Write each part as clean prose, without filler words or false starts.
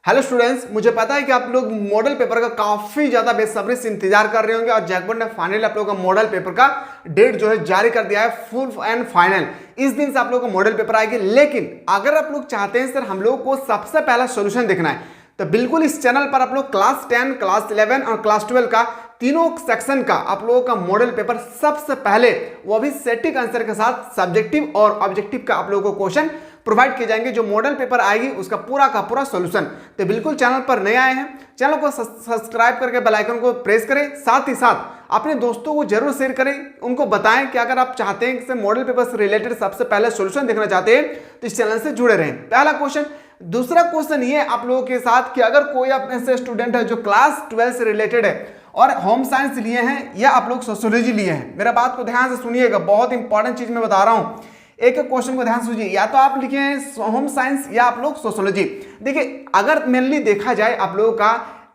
Hello students, मुझे पता है कि आप लोग मॉडल पेपर का काफी ज्यादा बेसब्री से इंतजार कर रहे होंगे और जैकबोर्ड ने फाइनली आप लोगों का मॉडल पेपर का डेट जो है जारी कर दिया है, फुल एंड फाइनल। इस दिन से आप लोगों का मॉडल पेपर आएगी। लेकिन अगर आप लोग चाहते हैं सर हम लोग को सबसे पहला सोल्यूशन देखना है तो बिल्कुल इस चैनल पर आप लोग क्लास 10, क्लास 11 और क्लास 12 का तीनों सेक्शन का आप लोगों का मॉडल पेपर सबसे पहले, वो भी सेटिक आंसर के साथ सब्जेक्टिव और ऑब्जेक्टिव का आप लोगों को क्वेश्चन प्रोवाइड किए जाएंगे। जो मॉडल पेपर आएगी उसका पूरा का पूरा सॉल्यूशन। तो बिल्कुल चैनल पर नए आए हैं, चैनल को सब्सक्राइब करके बेल आइकन को प्रेस करें। साथ ही साथ अपने दोस्तों को जरूर शेयर करें, उनको बताएं कि अगर आप चाहते हैं कि मॉडल पेपर से रिलेटेड सबसे पहले सॉल्यूशन देखना चाहते हैं तो इस चैनल से जुड़े रहें। पहला क्वेश्चन। दूसरा क्वेश्चन ये आप लोगों के साथ कि अगर कोई अपने से स्टूडेंट है जो क्लास 12 से रिलेटेड है और होम साइंस लिए हैं या आप लोग सोशियोलॉजी लिए हैं, मेरा बात को ध्यान से सुनिएगा, बहुत इंपॉर्टेंट चीज मैं बता रहा हूं। एक एक क्वेश्चन को ध्यान से सुनिए, या तो आप लिखे हैं होम साइंस या आप लोग सोशियोलॉजी। देखिए अगर मेनली देखा जाए आप लोगों का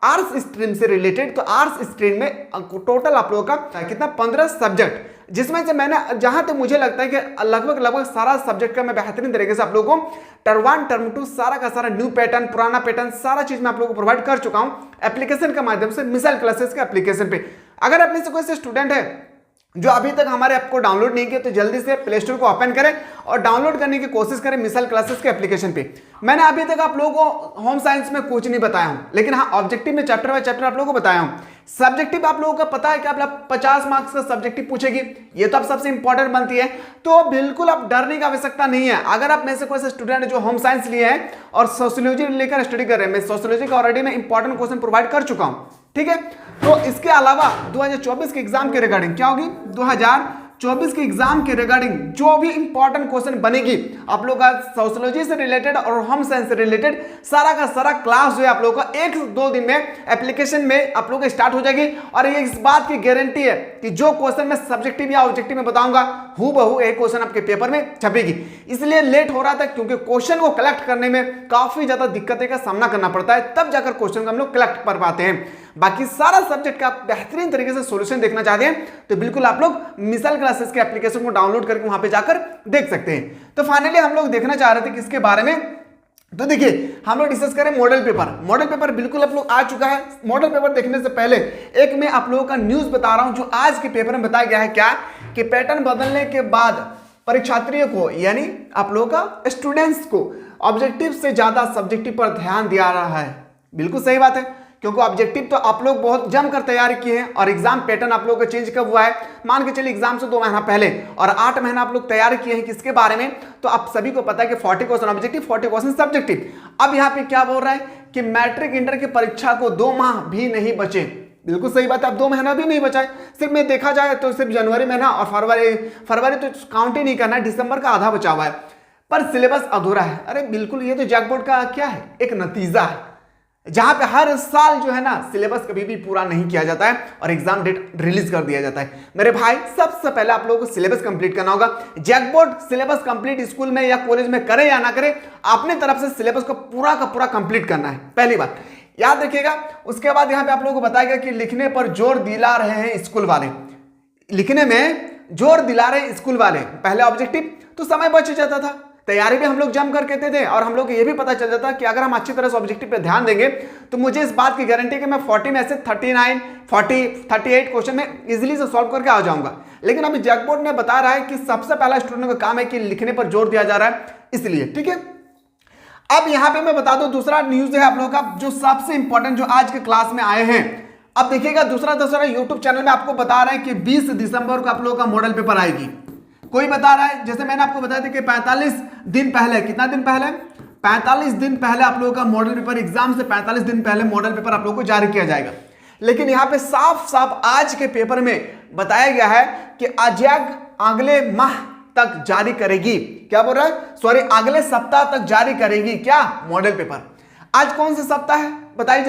आर्ट्स स्ट्रीम से रिलेटेड, तो आर्ट्स स्ट्रीम में टोटल आप लोगों का कितना 15 सब्जेक्ट, जिसमें से मैंने जहां तक मुझे लगता है कि लगभग सारा सब्जेक्ट का मैं बेहतरीन तरीके से आप लोगों को टर्म 1 टर्म 2 सारा का सारा न्यू पैटर्न, पुराना पैटर्न, सारा चीज मैं आप लोगों को प्रोवाइड कर चुका हूं एप्लीकेशन के माध्यम से, मिसाइल क्लासेस के एप्लीकेशन पे। अगर अपने से कोई से स्टूडेंट है जो अभी तक हमारे ऐप को डाउनलोड नहीं किया तो जल्दी से प्ले स्टोर को ओपन करें और डाउनलोड करने की कोशिश करें मिसाइल क्लासेस के एप्लीकेशन पे। मैंने अभी तक आप लोगों को होम साइंस में कुछ नहीं बताया हूं, लेकिन हाँ ऑब्जेक्टिव में चैप्टर बाय चैप्टर आप लोगों को बताया हूं। सब्जेक्टिव आप लोगों का पता है कि आप 50 मार्क्स का सब्जेक्टिव पूछेगी, ये तो आप सबसे इंपॉर्टेंट बनती है, तो बिल्कुल आप डरने की आवश्यकता नहीं है। अगर आप में से कोई स्टूडेंट जो होम साइंस लिए हैं और सोशियोलॉजी लेकर स्टडी कर रहे हैं, मैं सोशियोलॉजी का ऑलरेडी मैं इंपॉर्टेंट क्वेश्चन प्रोवाइड कर चुका हूं, ठीक है। तो इसके अलावा 2024 के एग्जाम के रिगार्डिंग क्या होगी, 2024 के एग्जाम के रिगार्डिंग जो भी इंपॉर्टेंट क्वेश्चन बनेगी आप लोग का सोशियोलॉजी से रिलेटेड और होम साइंस से रिलेटेड सारा का सारा क्लास जो है आप लोग का 1-2 दिन में एप्लीकेशन में आप लोग स्टार्ट हो जाएगी। और ये इस बात की गारंटी है कि जो क्वेश्चन मैं सब्जेक्टिव या ऑब्जेक्टिव में बताऊंगा हूबहू एक क्वेश्चन आपके पेपर में छपेगी। इसलिए लेट हो रहा था क्योंकि क्वेश्चन को कलेक्ट करने में काफी ज्यादा दिक्कतें का सामना करना पड़ता है, तब जाकर क्वेश्चन को हम लोग कलेक्ट कर पाते हैं। बाकी सारा सब्जेक्ट का बेहतरीन तरीके से सॉल्यूशन देखना चाहते हैं तो बिल्कुल आप लोग मिसाइल क्लासेस के एप्लीकेशन को डाउनलोड करके वहां पे जाकर देख सकते हैं। तो फाइनली हम लोग देखना चाह रहे थे किसके बारे में, तो देखिए हम लोग डिस्कस करें मॉडल पेपर। मॉडल पेपर बिल्कुल आप लोग आ चुका है। मॉडल पेपर देखने से पहले एक मैं आप लोगों का न्यूज बता रहा हूं जो आज के पेपर में बताया गया है, क्या कि पैटर्न बदलने के बाद परीक्षार्थियों को यानी आप लोगों का स्टूडेंट्स को ऑब्जेक्टिव से ज्यादा सब्जेक्टिव पर ध्यान दिया रहा है। बिल्कुल सही बात है, क्योंकि ऑब्जेक्टिव तो आप लोग बहुत जमकर तैयारी किए हैं और एग्जाम पैटर्न आप लोगों का चेंज कब हुआ है, मान के चलिए एग्जाम से 2 महीना पहले, और 8 महीना आप लोग तैयारी किए हैं किसके बारे में, तो आप सभी को पता है कि 40 क्वेश्चन ऑब्जेक्टिव, 40 क्वेश्चन सब्जेक्टिव। अब यहाँ पे क्या बोल रहा है कि मैट्रिक इंटर की परीक्षा को 2 माह भी नहीं बचे। बिल्कुल सही बात है, अब 2 महीना भी नहीं बचा है। सिर्फ में देखा जाए तो सिर्फ जनवरी महीना और फरवरी तो काउंट ही नहीं करना है, दिसंबर का आधा बचा हुआ है, पर सिलेबस अधूरा है। अरे बिल्कुल, ये तो जैकबोर्ड का क्या है, एक नतीजा है जहां पे हर साल जो है ना सिलेबस कभी भी पूरा नहीं किया जाता है और एग्जाम डेट रिलीज कर दिया जाता है। मेरे भाई सबसे पहले आप लोगों को सिलेबस कंप्लीट करना होगा। जैकबोर्ड सिलेबस कंप्लीट स्कूल में या कॉलेज में करे या ना करे, अपने तरफ से सिलेबस को पूरा का पूरा कंप्लीट करना है, पहली बात याद रखिएगा। उसके बाद यहाँ पे आप लोगों को बताया गया कि लिखने पर जोर दिला रहे हैं स्कूल वाले, लिखने में जोर दिला रहे हैं स्कूल वाले। पहले ऑब्जेक्टिव तो समय बच जाता था, तैयारी भी हम लोग जम कर कहते थे और हम लोग ये भी पता चल जाता कि अगर हम अच्छी तरह से ऑब्जेक्टिव पे ध्यान देंगे तो मुझे इस बात की गारंटी है कि मैं 40 में से 39, 40, 38 क्वेश्चन में इजीली से सॉल्व करके आ जाऊंगा। लेकिन अभी जैकबोर्ड ने बता रहा है कि सबसे पहला स्टूडेंट का काम है कि लिखने पर जोर दिया जा रहा है, इसलिए ठीक है। अब यहां पे मैं बता दूं दूसरा न्यूज है आप लोगों का जो सबसे इंपॉर्टेंट जो आज के क्लास में आए हैं। अब देखिएगा दूसरा यूट्यूब चैनल में आपको बता रहे हैं कि 20 दिसंबर को आप लोगों का मॉडल पेपर आएगी। कोई बता रहा है, जैसे मैंने आपको बताया था कि 45 दिन पहले, कितना दिन पहले, 45 दिन पहले आप लोगों का मॉडल पेपर, एग्जाम से 45 दिन पहले मॉडल पेपर आप लोगों को जारी किया जाएगा। लेकिन यहां पे साफ साफ आज के पेपर में बताया गया है कि अजैक अगले माह तक जारी करेगी। क्या बोल रहा है, सॉरी अगले सप्ताह तक जारी करेगी क्या मॉडल पेपर। आज कौन सा सप्ताह है बताइए,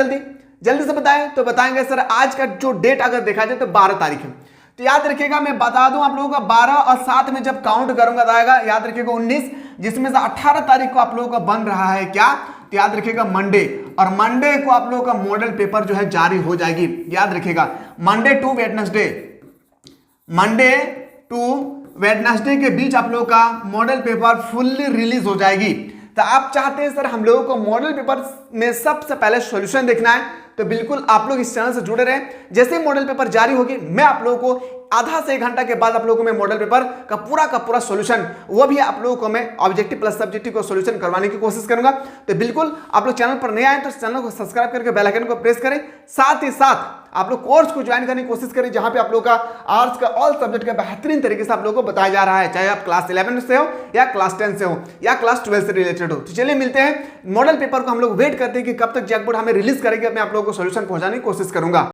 जल्दी से बताएं। तो बताएंगे सर आज का जो डेट अगर देखा जाए तो 12 तारीख है। तो याद रखिएगा मैं बता दूं आप लोगों का 12 और 7 में जब काउंट करूंगा आएगा, याद रखिएगा 19, जिसमें से 18 तारीख को आप लोगों का बन रहा है क्या, तो याद रखिएगा मंडे, और मंडे को आप लोगों का मॉडल पेपर जो है जारी हो जाएगी। याद रखिएगा मंडे टू वेडनेसडे के बीच आप लोगों का मॉडल पेपर फुल्ली रिलीज हो जाएगी। तो आप चाहते हैं सर हम लोगों को मॉडल पेपर में सबसे पहले सॉल्यूशन देखना है तो बिल्कुल आप लोग इस चैनल से जुड़े रहें। जैसे ही मॉडल पेपर जारी होगी मैं आप लोगों को आधा से 1 घंटा के बाद आप लोगों को मैं मॉडल पेपर का पूरा सॉल्यूशन, वो भी आप लोगों को मैं ऑब्जेक्टिव प्लस सब्जेक्टिव को सॉल्यूशन करवाने की कोशिश करूंगा। तो बिल्कुल आप लोग चैनल पर नए आए तो चैनल को सब्सक्राइब करके बेल आइकन को प्रेस करें। साथ ही साथ आप लोग कोर्स को ज्वाइन करने की कोशिश करें जहां पे आप लोग का आर्ट्स का ऑल सब्जेक्ट का बेहतरीन तरीके से आप लोगों को बताया जा रहा है, चाहे आप क्लास 11 से हो या क्लास 10 से हो या क्लास 12 से रिलेटेड हो। तो चलिए मिलते हैं। मॉडल पेपर को हम लोग वेट करते हैं कि कब तक जैकबोर्ड हमें रिलीज करेगी, मैं आप लोगों को सॉल्यूशन पहुंचाने की कोशिश करूंगा।